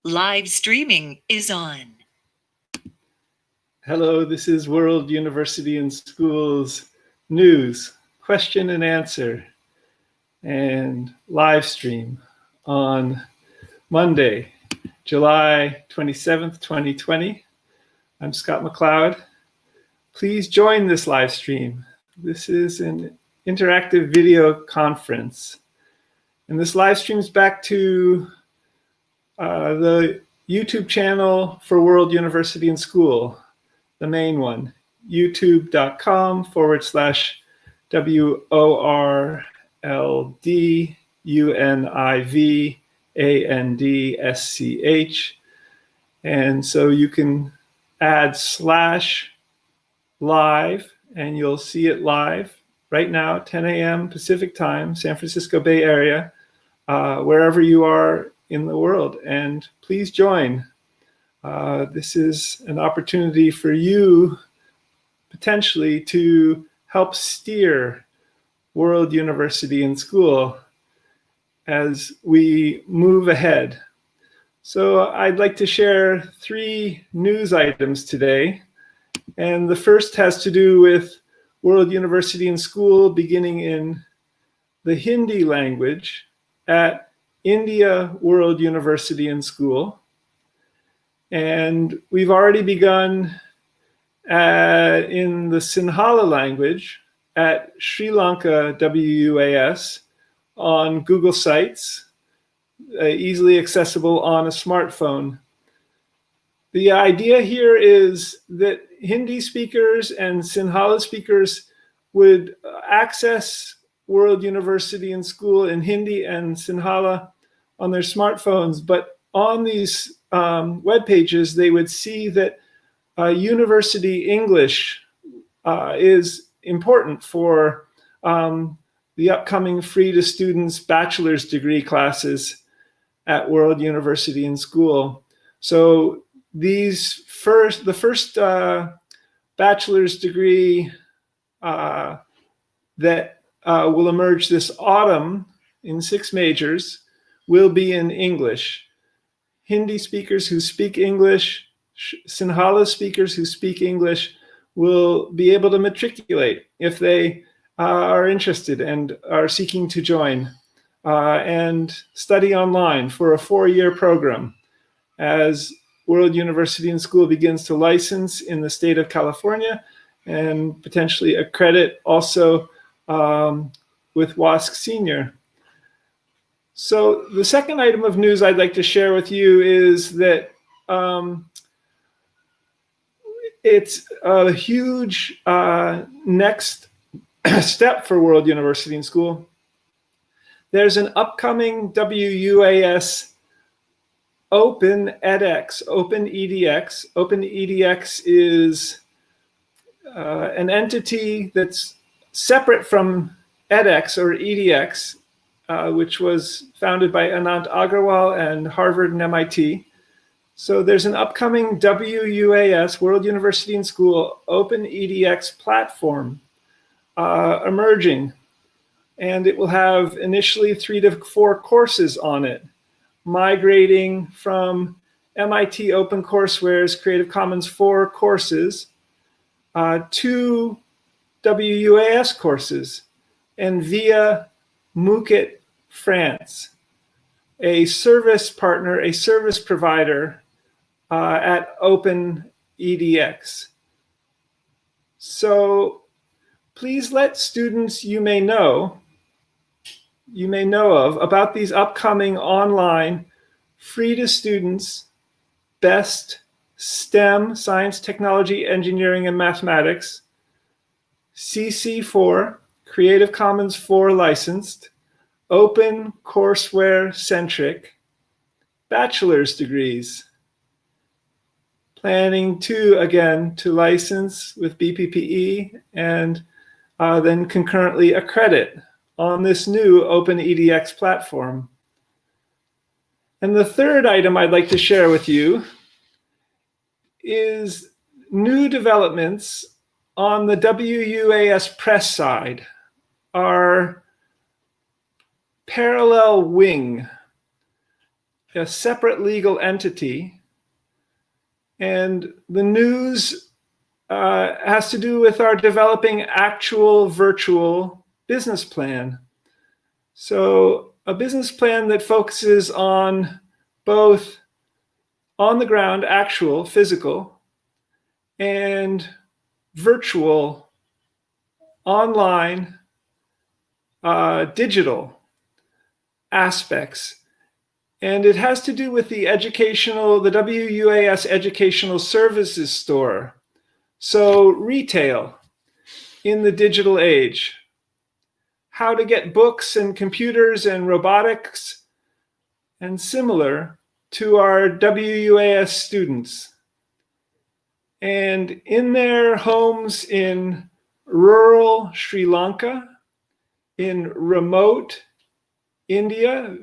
Live streaming is on. Hello, this is World University and Schools News, question and answer, and live stream on Monday, July 27th, 2020. I'm Scott McLeod. Please join this live stream. This is an interactive video conference. And this live streams back to the YouTube channel for World University and School, the main one, youtube.com/WORLDUNIVANDSCH. And so you can add /live and you'll see it live right now, 10 a.m. Pacific time, San Francisco Bay Area, wherever you are in the world. And please join. This is an opportunity for you potentially to help steer World University and School as we move ahead. So I'd like to share 3 news items today. And the first has to do with World University and School beginning in the Hindi language at India World University and School. And we've already begun in the Sinhala language at Sri Lanka WUaS on Google Sites, easily accessible on a smartphone. The idea here is that Hindi speakers and Sinhala speakers would access World University and School in Hindi and Sinhala on their smartphones, but on these web pages, they would see that university English is important for the upcoming free to students bachelor's degree classes at World University and School. So the first bachelor's degree that will emerge this autumn in 6 majors will be in English. Hindi speakers who speak English, Sinhala speakers who speak English will be able to matriculate if they are interested and are seeking to join and study online for a 4-year program as World University and School begins to license in the state of California and potentially accredit also with WUaS Senior. So the second item of news I'd like to share with you is that it's a huge next step for World University and School. There's an upcoming WUaS Open edX, Open edX. Open edX is an entity that's separate from edX or edX, which was founded by Anant Agrawal and Harvard and MIT. So there's an upcoming WUaS, World University and School, Open edX platform emerging. And it will have initially 3 to 4 courses on it, migrating from MIT OpenCourseware's Creative Commons 4 courses to WUaS courses, and via MOOCit France, a service partner, a service provider at Open edX. So please let students you may know of about these upcoming online, free to students, best STEM, science, technology, engineering, and mathematics, CC4, Creative Commons 4 licensed, Open Courseware centric, bachelor's degrees, planning to license with BPPE and then concurrently accredit on this new Open edX platform. And the third item I'd like to share with you is new developments on the WUaS Press side, our parallel wing a separate legal entity, and the news has to do with our developing actual virtual business plan. So a business plan that focuses on both on the ground, actual, physical, and virtual, online, digital aspects. And it has to do with the WUaS Educational Services Store. So retail in the digital age, how to get books and computers and robotics and similar to our WUaS students. And in their homes in rural Sri Lanka, in remote India's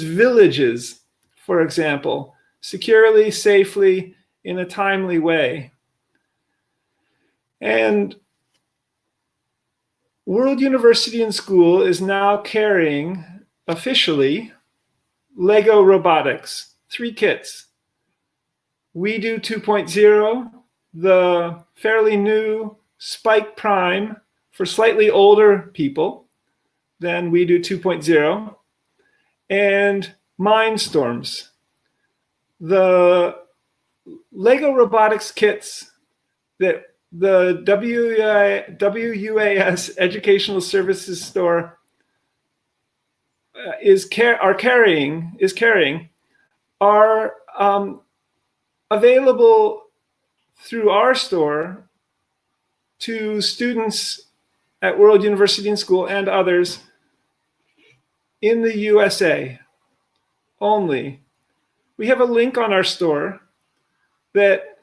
villages, for example, securely, safely, in a timely way. And World University and School is now carrying, officially, Lego robotics, 3 kits. We do 2.0, the fairly new Spike Prime for slightly older people than we do 2.0, and Mindstorms. The Lego robotics kits that the WUaS Educational Services Store is carrying are available through our store to students at World University and School and others in the USA only. We have a link on our store that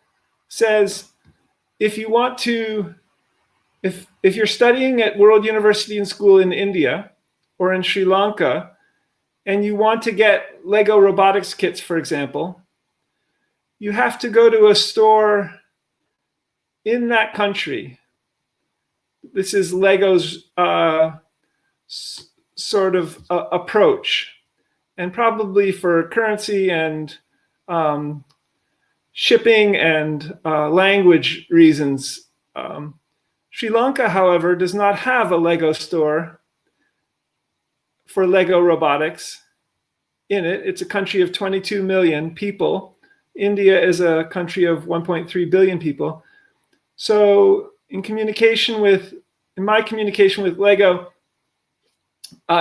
says, if you want to, if you're studying at World University and School in India or in Sri Lanka, and you want to get Lego robotics kits, for example, you have to go to a store in that country. This is Lego's sort of approach. And probably for currency and shipping and language reasons. Sri Lanka, however, does not have a Lego store for Lego robotics in it. It's a country of 22 million people. India is a country of 1.3 billion people. So in my communication with Lego,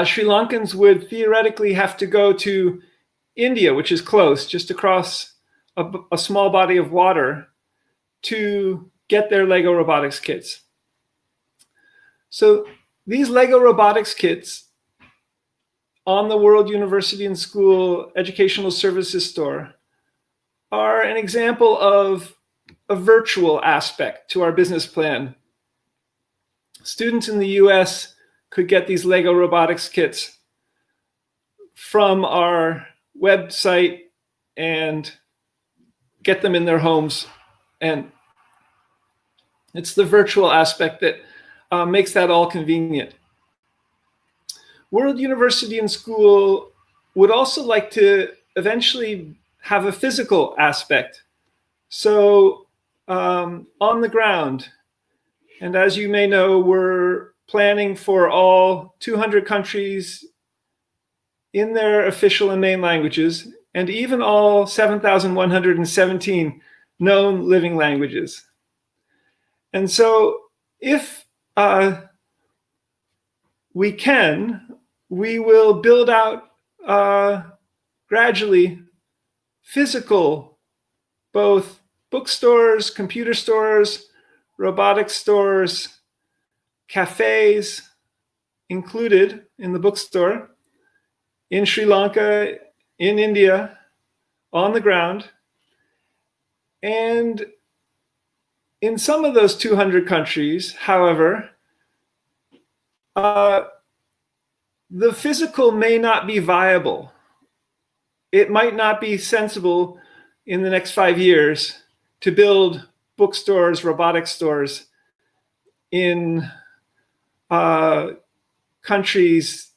Sri Lankans would theoretically have to go to India, which is close, just across a small body of water, to get their Lego robotics kits. So these Lego robotics kits on the World University and School Educational Services Store are an example of a virtual aspect to our business plan. Students in the US could get these Lego robotics kits from our website and get them in their homes. And it's the virtual aspect that makes that all convenient. World University and School would also like to eventually have a physical aspect. So on the ground, and as you may know, we're planning for all 200 countries in their official and main languages, and even all 7,117 known living languages. And so if we can, we will build out gradually physical, both bookstores, computer stores, robotics stores, cafes included in the bookstore, in Sri Lanka, in India, on the ground. And in some of those 200 countries, however, the physical may not be viable. It might not be sensible in the next 5 years to build bookstores, robotics stores in countries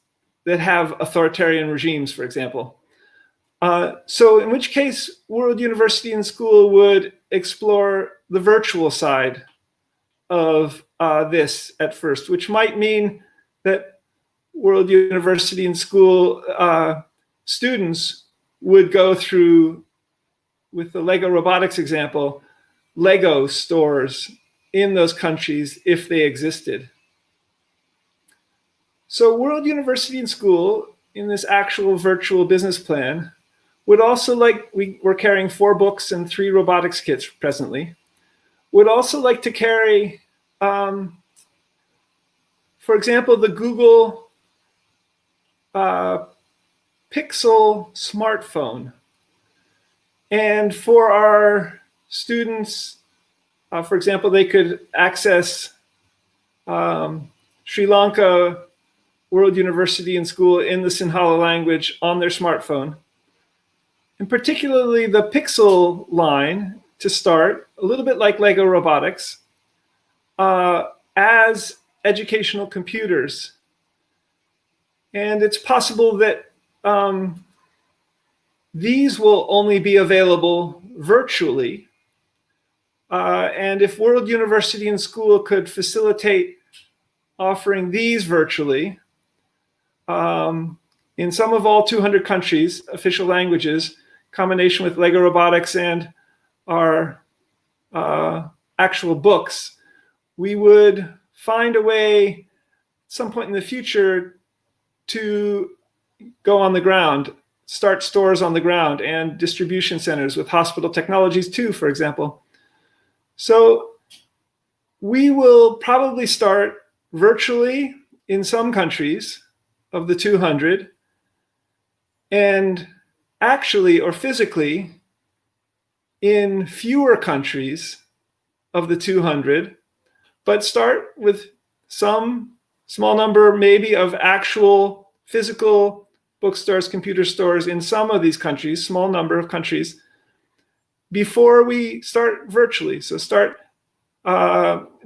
that have authoritarian regimes, for example. So in which case, World University and School would explore the virtual side of this at first, which might mean that World University and School students would go through, with the Lego robotics example, Lego stores in those countries if they existed. So World University and School, in this actual virtual business plan, would also like, we're carrying 4 books and 3 robotics kits presently, would also like to carry, for example, the Google Pixel smartphone. And for our students, for example, they could access Sri Lanka World University and School in the Sinhala language on their smartphone. And particularly the Pixel line to start, a little bit like Lego robotics, as educational computers. And it's possible that these will only be available virtually. And if World University and School could facilitate offering these virtually, in some of all 200 countries, official languages, combination with Lego robotics and our actual books, we would find a way at some point in the future to go on the ground, start stores on the ground and distribution centers with hospital technologies too, for example. So we will probably start virtually in some countries of the 200, and actually or physically in fewer countries of the 200, but start with some small number maybe of actual physical bookstores, computer stores in some of these countries, small number of countries, before we start virtually. So start,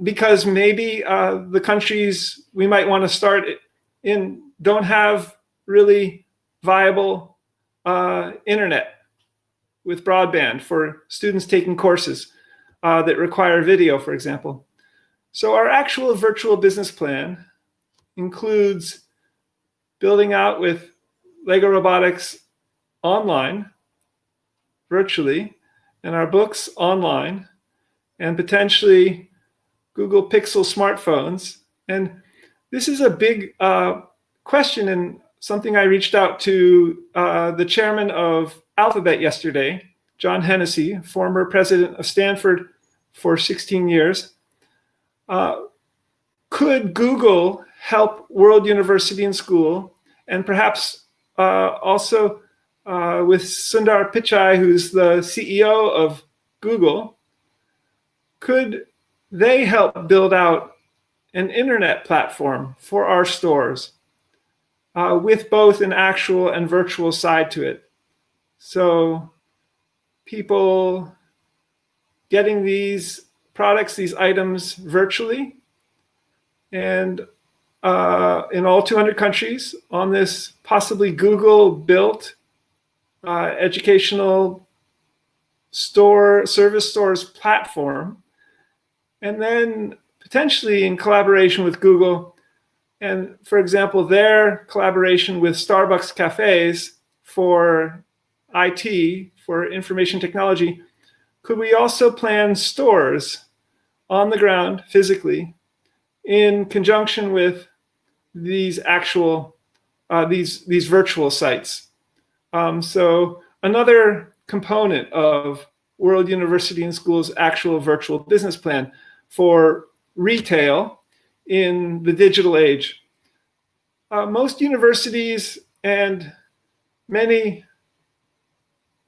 because maybe the countries we might want to start in don't have really viable internet with broadband for students taking courses that require video, for example. So our actual virtual business plan includes building out with Lego robotics online, virtually, and our books online, and potentially Google Pixel smartphones. And this is a big question, and something I reached out to the chairman of Alphabet yesterday, John Hennessy, former president of Stanford for 16 years. Could Google help World University and School, and perhaps also with Sundar Pichai, who's the CEO of Google, could they help build out an internet platform for our stores with both an actual and virtual side to it? So people getting these products, these items virtually, and in all 200 countries on this possibly Google-built educational store, service stores platform, and then potentially in collaboration with Google, and for example, their collaboration with Starbucks cafes for IT, for information technology, could we also plan stores on the ground physically in conjunction with these actual, these virtual sites? So another component of World University and School's actual virtual business plan for retail in the digital age. Most universities and many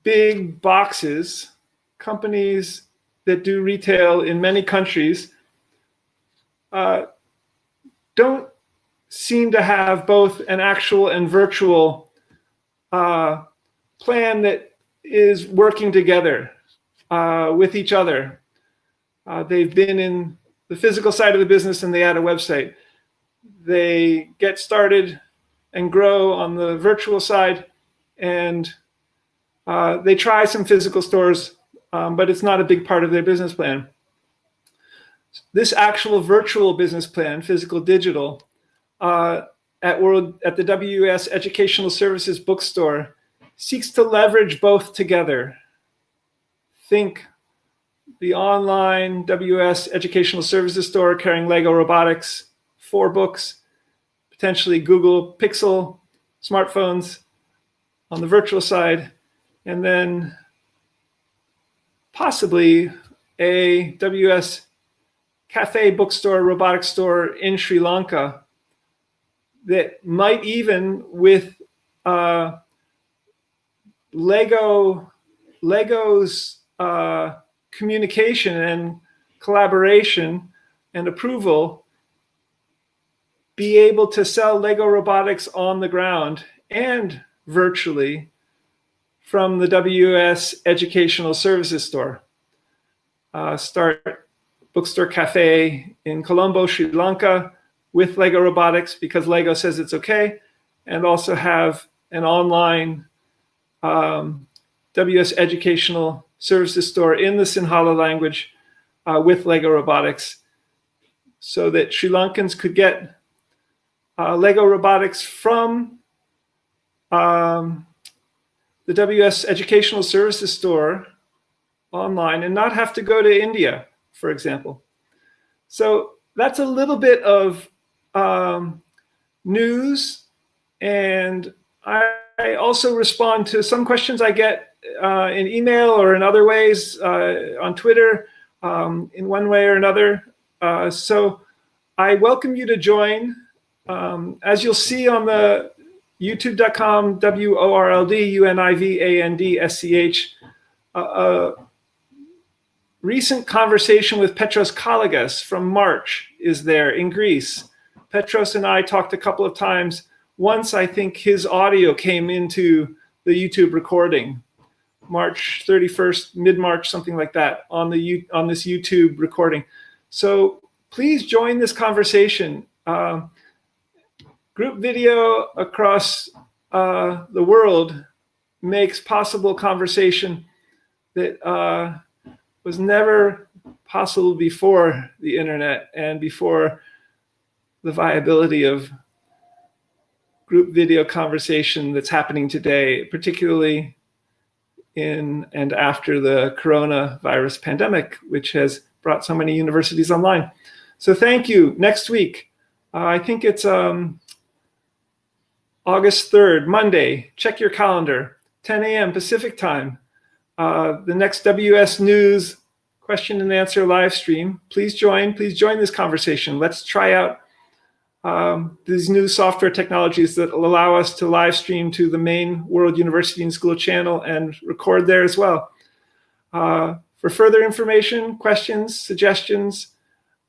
big boxes, companies that do retail in many countries, don't seem to have both an actual and virtual plan that is working together with each other. They've been in the physical side of the business and they add a website. They get started and grow on the virtual side. And they try some physical stores, but it's not a big part of their business plan. This actual virtual business plan, physical digital, at the WUaS Educational Services bookstore, seeks to leverage both together. Think the online WUaS Educational Services store carrying Lego robotics, 4 books, potentially Google Pixel smartphones on the virtual side, and then possibly a WUaS cafe bookstore, robotics store in Sri Lanka that might even, with Lego's communication and collaboration and approval, be able to sell Lego robotics on the ground and virtually from the WUaS Educational Services store. Start bookstore cafe in Colombo, Sri Lanka with Lego robotics because Lego says it's okay, and also have an online WUaS Educational Services store in the Sinhala language with Lego robotics, so that Sri Lankans could get Lego robotics from the WUaS Educational Services store online and not have to go to India, for example. So that's a little bit of news, and I also respond to some questions I get in email or in other ways on Twitter in one way or another. So I welcome you to join. As you'll see on the youtube.com WORLD UNIVANDSCH, recent conversation with Petros Kalagas from March is there in Greece. Petros and I talked a couple of times. Once I think his audio came into the YouTube recording, March 31st, mid-March, something like that, on this YouTube recording. So please join this conversation. Group video across the world makes possible conversation that was never possible before the internet and before the viability of group video conversation that's happening today, particularly in and after the coronavirus pandemic, which has brought so many universities online. So thank you. Next week, I think it's August 3rd, Monday. Check your calendar, 10 a.m. Pacific time. The next WUaS News question and answer live stream. Please join this conversation. Let's try out these new software technologies that will allow us to live stream to the main World University and School channel and record there as well. For further information, questions, suggestions,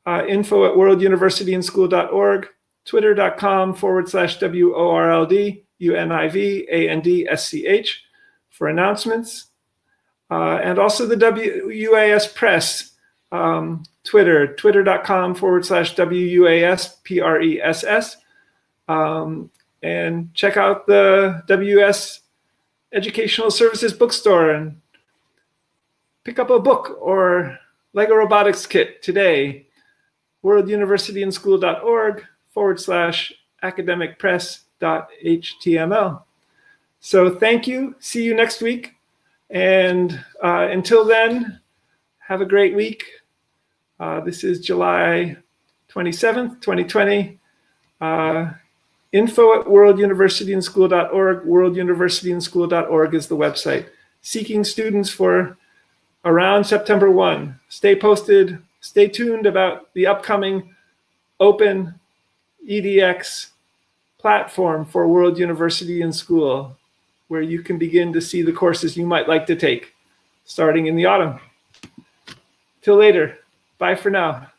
info@worlduniversityandschool.org, twitter.com/WORLD UNIVANDSCH for announcements, and also the WUaS Press Twitter, twitter.com/WUaS PRESS, and check out the WUaS Educational Services bookstore and pick up a book or Lego robotics kit today. worlduniversityandschool.org/academicpress.html. So thank you. See you next week. And until then, have a great week. This is July 27th, 2020. info@worlduniversityandschool.org. worlduniversityandschool.org is the website. Seeking students for around September 1. Stay posted. Stay tuned about the upcoming open edX platform for World University and School, where you can begin to see the courses you might like to take starting in the autumn. Till later. Bye for now.